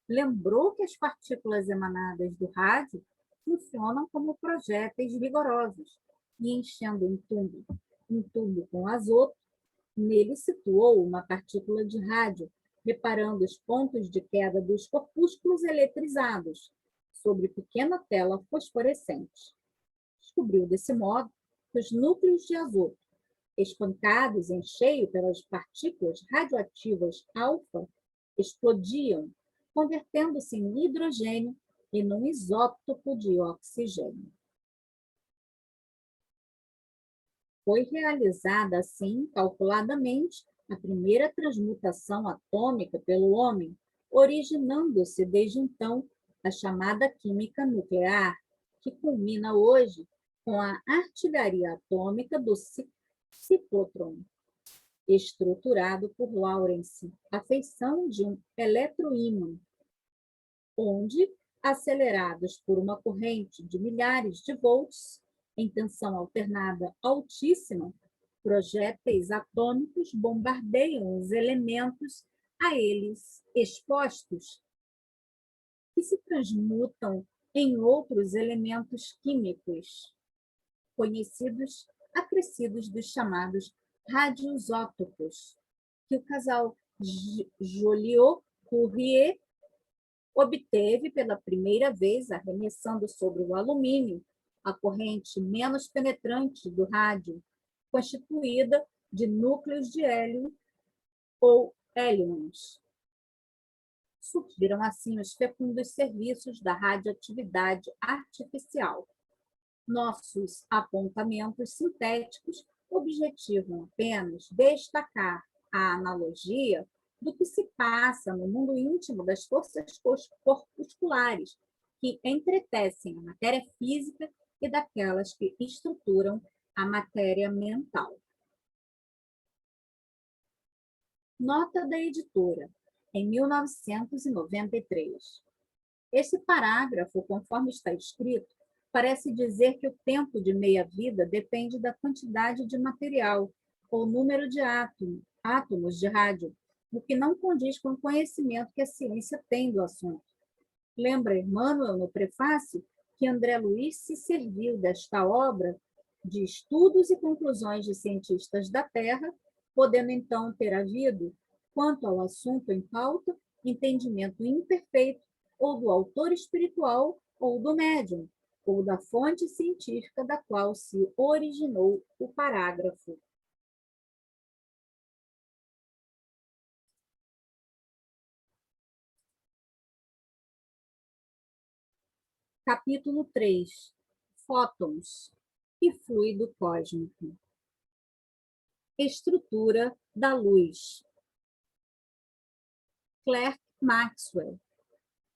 lembrou que as partículas emanadas do rádio funcionam como projéteis vigorosos e, enchendo um tubo com azoto, nele situou uma partícula de rádio, reparando os pontos de queda dos corpúsculos eletrizados sobre pequena tela fosforescente. Descobriu, desse modo, que os núcleos de azoto, espancados em cheio pelas partículas radioativas alfa, explodiam, convertendo-se em hidrogênio e num isótopo de oxigênio. Foi realizada, assim, calculadamente, a primeira transmutação atômica pelo homem, originando-se, desde então, a chamada química nuclear, que culmina hoje com a artilharia atômica do ciclotron, estruturado por Lawrence, a feição de um eletroímã, onde, acelerados por uma corrente de milhares de volts, em tensão alternada altíssima, projéteis atômicos bombardeiam os elementos a eles expostos, que se transmutam em outros elementos químicos, conhecidos acrescidos dos chamados radioisótopos, que o casal Joliot-Curie obteve pela primeira vez, arremessando sobre o alumínio a corrente menos penetrante do rádio, constituída de núcleos de hélio ou hélions. Surgiram assim os fecundos serviços da radioatividade artificial. Nossos apontamentos sintéticos objetivam apenas destacar a analogia do que se passa no mundo íntimo das forças corpusculares que entretecem a matéria física e daquelas que estruturam a matéria mental. Nota da editora, em 1993. Esse parágrafo, conforme está escrito, parece dizer que o tempo de meia-vida depende da quantidade de material ou número de átomos de rádio, o que não condiz com o conhecimento que a ciência tem do assunto. Lembra Emmanuel, no prefácio, que André Luiz se serviu desta obra de estudos e conclusões de cientistas da Terra, podendo então ter havido, quanto ao assunto em pauta, entendimento imperfeito ou do autor espiritual ou do médium, ou da fonte científica da qual se originou o parágrafo. Capítulo 3. Fótons e fluido cósmico. Estrutura da luz. Clerk Maxwell,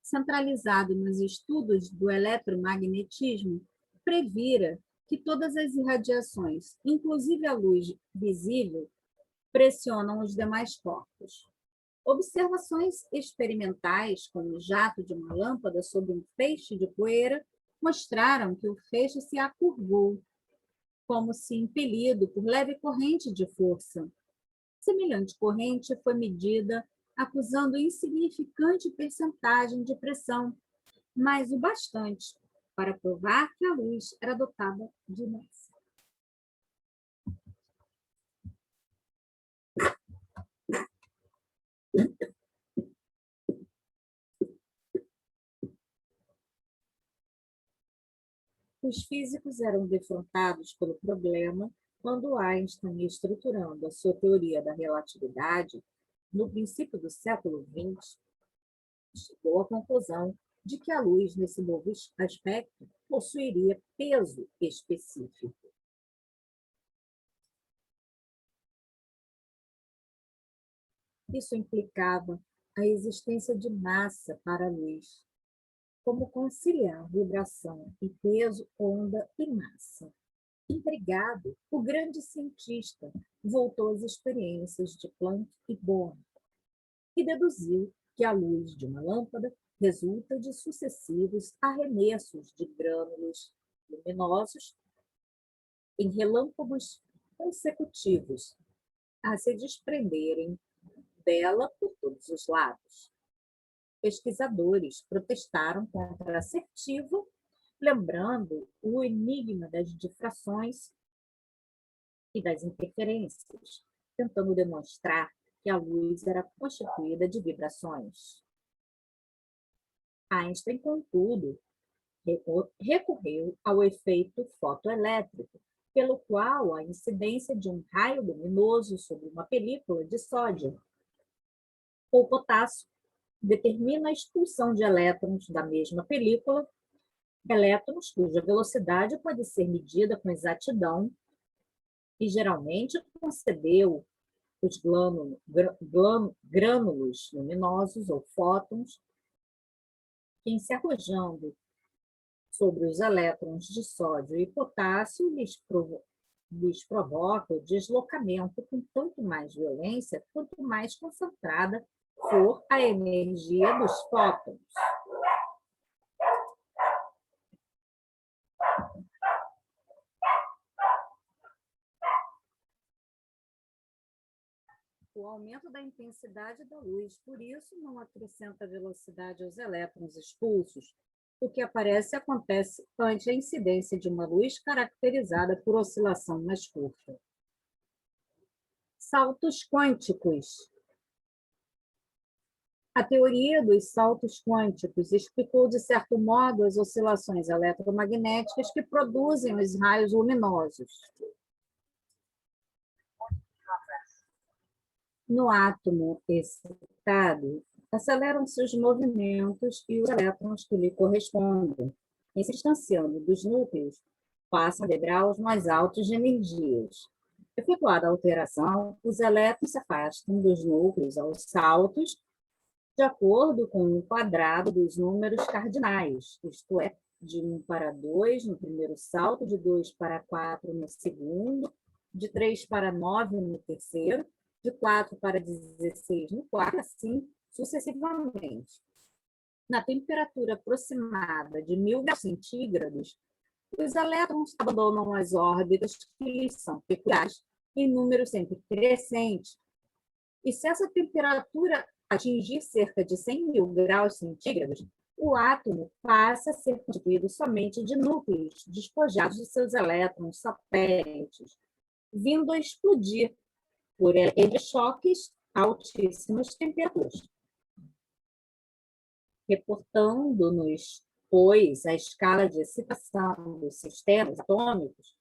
centralizado nos estudos do eletromagnetismo, previra que todas as irradiações, inclusive a luz visível, pressionam os demais corpos. Observações experimentais com o jato de uma lâmpada sobre um feixe de poeira mostraram que o feixe se acurvou, como se impelido por leve corrente de força. Semelhante corrente foi medida acusando insignificante percentagem de pressão, mas o bastante para provar que a luz era dotada de massa. Os físicos eram defrontados pelo problema quando Einstein, estruturando a sua teoria da relatividade, no princípio do século XX, chegou à conclusão de que a luz, nesse novo aspecto, possuiria peso específico. Isso implicava a existência de massa para a luz. Como conciliar vibração e peso, onda e massa? Intrigado, o grande cientista voltou às experiências de Planck e Bohr e deduziu que a luz de uma lâmpada resulta de sucessivos arremessos de grânulos luminosos em relâmpagos consecutivos a se desprenderem dela por todos os lados. Pesquisadores protestaram contra a assertiva, lembrando o enigma das difrações e das interferências, tentando demonstrar que a luz era constituída de vibrações. Einstein, contudo, recorreu ao efeito fotoelétrico, pelo qual a incidência de um raio luminoso sobre uma película de sódio ou potássio determina a expulsão de elétrons da mesma película, elétrons cuja velocidade pode ser medida com exatidão e geralmente concedeu os grânulos luminosos ou fótons, que se arrojando sobre os elétrons de sódio e potássio lhes provoca o deslocamento com tanto mais violência quanto mais concentrada for a energia dos fótons. O aumento da intensidade da luz, por isso, não acrescenta velocidade aos elétrons expulsos. O que acontece ante a incidência de uma luz caracterizada por oscilação mais curta. Saltos quânticos. A teoria dos saltos quânticos explicou, de certo modo, as oscilações eletromagnéticas que produzem os raios luminosos. No átomo excitado, aceleram-se os movimentos e os elétrons que lhe correspondem, em se distanciando dos núcleos, passam a degraus mais altos de energias. Efetuada a alteração, os elétrons se afastam dos núcleos aos saltos, de acordo com o quadrado dos números cardinais, isto é, de 1 para 2 no primeiro salto, de 2 para 4 no segundo, de 3 para 9 no terceiro, de 4 para 16 no quarto, assim sucessivamente. Na temperatura aproximada de 1000 graus centígrados, os elétrons abandonam as órbitas que lhes são peculiares, em número sempre crescente. E se essa temperatura atingir cerca de 100.000 graus centígrados, o átomo passa a ser constituído somente de núcleos despojados de seus elétrons satélites, vindo a explodir por entre choques a altíssimas temperaturas. Reportando-nos, pois, a escala de excitação dos sistemas atômicos,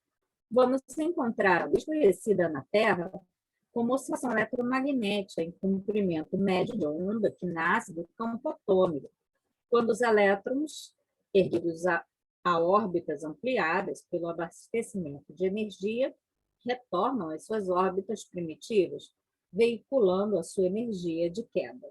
vamos encontrar a luz conhecida na Terra como oscilação eletromagnética em comprimento médio de onda que nasce do campo atômico, quando os elétrons, erguidos a órbitas ampliadas pelo abastecimento de energia, retornam às suas órbitas primitivas, veiculando a sua energia de queda.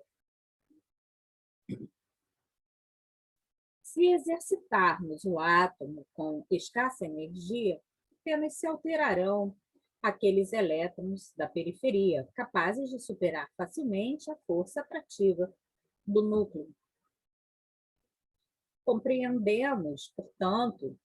Se exercitarmos o átomo com escassa energia, apenas se alterarão aqueles elétrons da periferia, capazes de superar facilmente a força atrativa do núcleo. Compreendemos, portanto,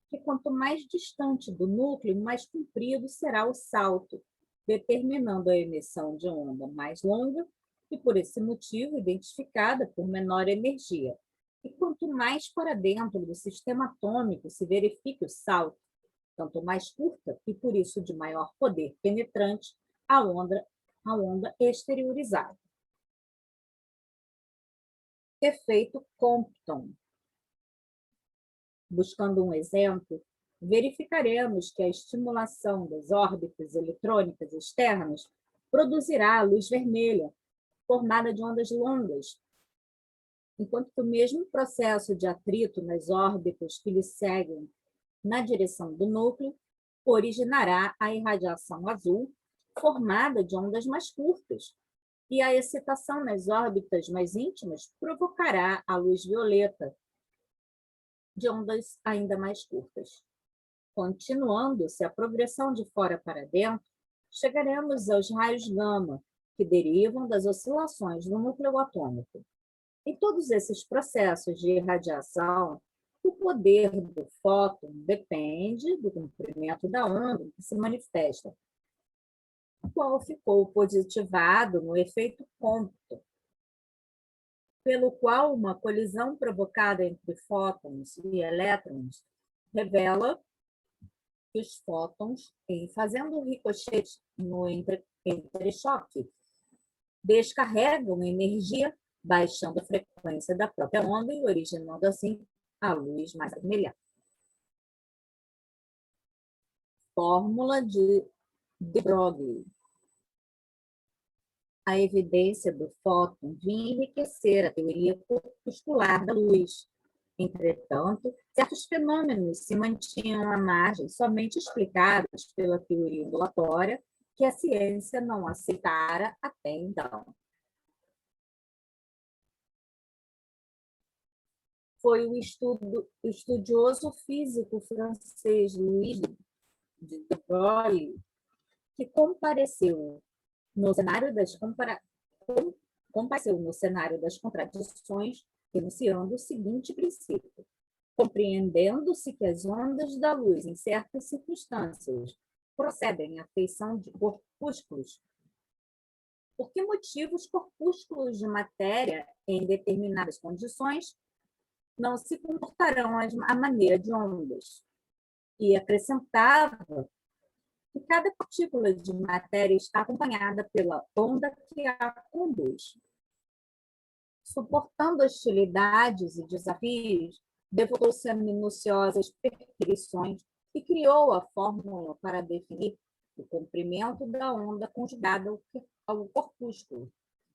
que quanto mais distante do núcleo, mais comprido será o salto, determinando a emissão de onda mais longa e, por esse motivo, identificada por menor energia. E quanto mais para dentro do sistema atômico se verifique o salto, tanto mais curta e, por isso, de maior poder penetrante, a onda exteriorizada. Efeito Compton. Buscando um exemplo, verificaremos que a estimulação das órbitas eletrônicas externas produzirá a luz vermelha, formada de ondas longas, enquanto que o mesmo processo de atrito nas órbitas que lhe seguem na direção do núcleo originará a irradiação azul, formada de ondas mais curtas, e a excitação nas órbitas mais íntimas provocará a luz violeta, de ondas ainda mais curtas. Continuando-se a progressão de fora para dentro, chegaremos aos raios gama, que derivam das oscilações do núcleo atômico. Em todos esses processos de irradiação, o poder do fóton depende do comprimento da onda que se manifesta, o qual ficou positivado no efeito Compton, pelo qual uma colisão provocada entre fótons e elétrons revela que os fótons, em fazendo ricochete no entrechoque, descarregam energia, baixando a frequência da própria onda e originando, assim, a luz mais avermelhada. Fórmula de Broglie. A evidência do fóton vinha enriquecer a teoria corpuscular da luz. Entretanto, certos fenômenos se mantinham à margem, somente explicados pela teoria ondulatória, que a ciência não aceitara até então. Foi o estudioso físico francês Louis de Broglie que compareceu no cenário das contradições, enunciando o seguinte princípio: compreendendo-se que as ondas da luz, em certas circunstâncias, procedem à feição de corpúsculos, por que motivos corpúsculos de matéria, em determinadas condições, não se comportarão à maneira de ondas? E acrescentava que cada partícula de matéria está acompanhada pela onda que a conduz. Suportando hostilidades e desafios, devotou-se a minuciosas perquisições e criou a fórmula para definir o comprimento da onda conjugada ao corpúsculo,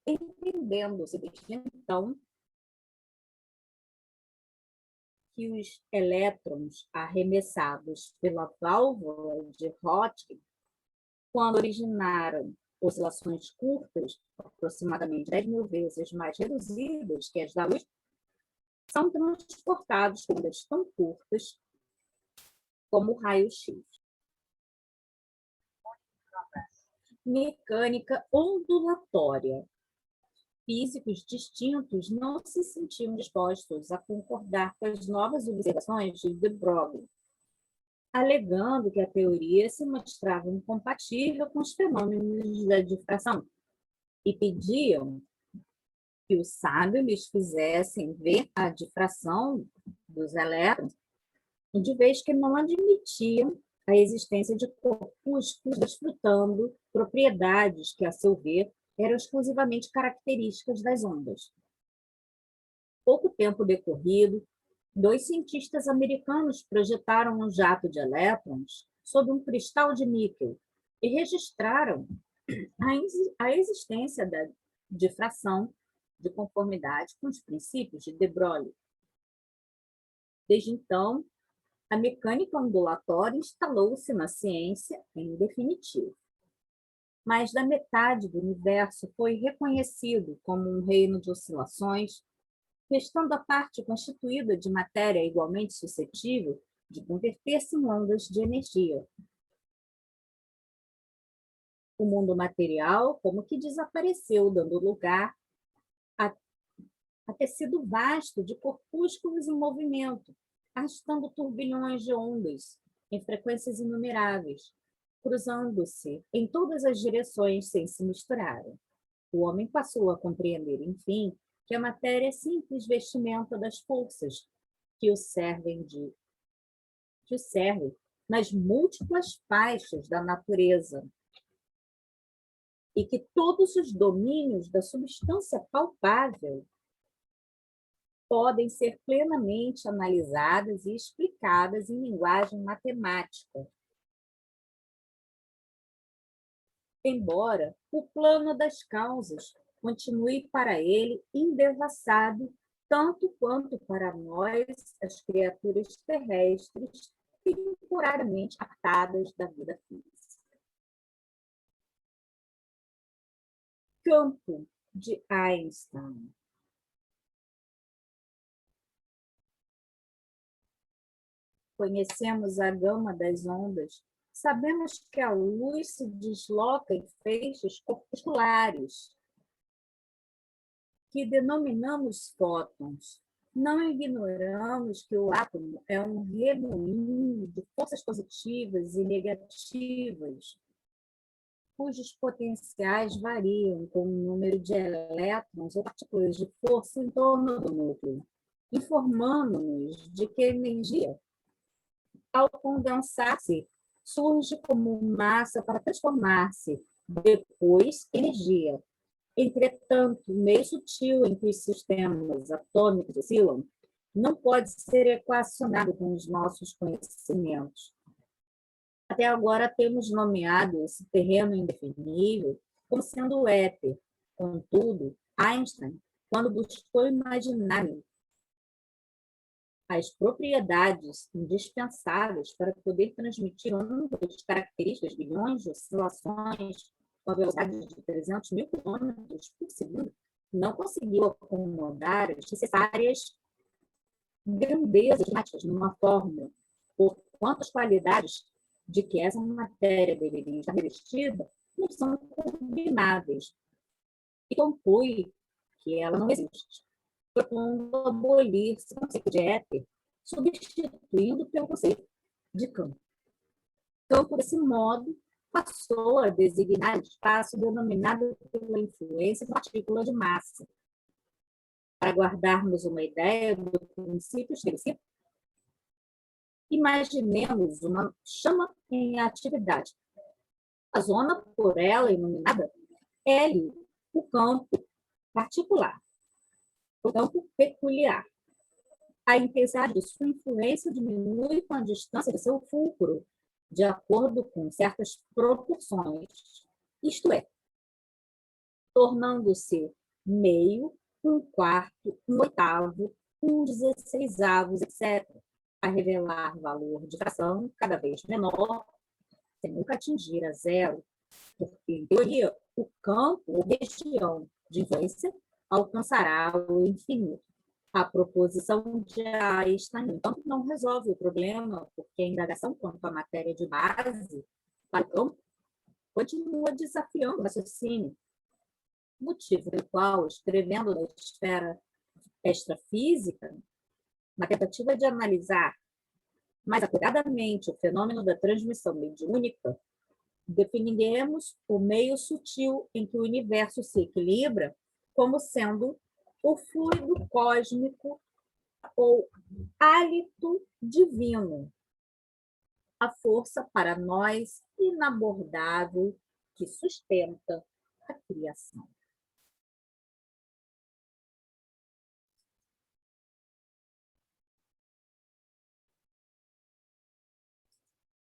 entendendo-se desde então que os elétrons arremessados pela válvula de Rotkin, quando originaram oscilações curtas, aproximadamente 10.000 vezes mais reduzidas que as da luz, são transportados por ondas tão curtas como o raio-x. Mecânica ondulatória. Físicos distintos não se sentiam dispostos a concordar com as novas observações de de Broglie, alegando que a teoria se mostrava incompatível com os fenômenos da difração, e pediam que o sábio lhes fizessem ver a difração dos elétrons, de vez que não admitiam a existência de corpúsculos desfrutando propriedades que, a seu ver, eram exclusivamente características das ondas. Pouco tempo decorrido, 2 cientistas americanos projetaram um jato de elétrons sobre um cristal de níquel e registraram a existência da difração de conformidade com os princípios de de Broglie. Desde então, a mecânica ondulatória instalou-se na ciência em definitivo. Mais da metade do universo foi reconhecido como um reino de oscilações, restando a parte constituída de matéria igualmente suscetível de converter-se em ondas de energia. O mundo material como que desapareceu, dando lugar a tecido vasto de corpúsculos em movimento, arrastando turbilhões de ondas em frequências inumeráveis, cruzando-se em todas as direções sem se misturarem. O homem passou a compreender, enfim, que a matéria é simples vestimenta das forças que o servem nas múltiplas faixas da natureza, e que todos os domínios da substância palpável podem ser plenamente analisadas e explicadas em linguagem matemática. Embora o plano das causas continue para ele indevassado, tanto quanto para nós, as criaturas terrestres, temporariamente apartadas da vida física. Campo de Einstein. Conhecemos a gama das ondas, sabemos que a luz se desloca em feixes corpusculares, que denominamos fótons. Não ignoramos que o átomo é um redemoinho de forças positivas e negativas, cujos potenciais variam com o número de elétrons ou partículas de força em torno do núcleo, informando-nos de que a energia, ao condensar-se, surge como massa para transformar-se depois em energia. Entretanto, o meio sutil em que os sistemas atômicos oscilam não pode ser equacionado com os nossos conhecimentos. Até agora temos nomeado esse terreno indefinível como sendo o éter. Contudo, Einstein, quando buscou imaginar as propriedades indispensáveis para poder transmitir ondas características, bilhões de oscilações com a velocidade de 300.000 quilômetros por segundo, não conseguiu acomodar as necessárias grandezas matemáticas numa fórmula, por quanto as qualidades de que essa matéria deveria estar revestida não são combináveis, e conclui que ela não existe, propondo abolir esse conceito de éter, substituindo pelo conceito de campo. Campo, desse modo, passou a designar o espaço denominado pela influência de partícula de massa. Para guardarmos uma ideia do princípio estabelecido, imaginemos uma chama em atividade. A zona por ela iluminada é ali o campo particular, o campo peculiar. A intensidade de sua influência diminui com a distância do seu fulcro, de acordo com certas proporções. Isto é, tornando-se meio, um quarto, um oitavo, um dezesseisavos, etc., a revelar valor de fração cada vez menor, sem nunca atingir a zero, porque, em teoria, o campo ou região de influência alcançará o infinito. A proposição de Einstein, então, não resolve o problema, porque a indagação quanto à matéria de base para o campo continua desafiando o raciocínio, motivo pelo qual, escrevendo da esfera extrafísica, na tentativa de analisar mais acuradamente o fenômeno da transmissão mediúnica, definiremos o meio sutil em que o universo se equilibra como sendo o fluido cósmico ou hálito divino, a força para nós inabordável que sustenta a criação.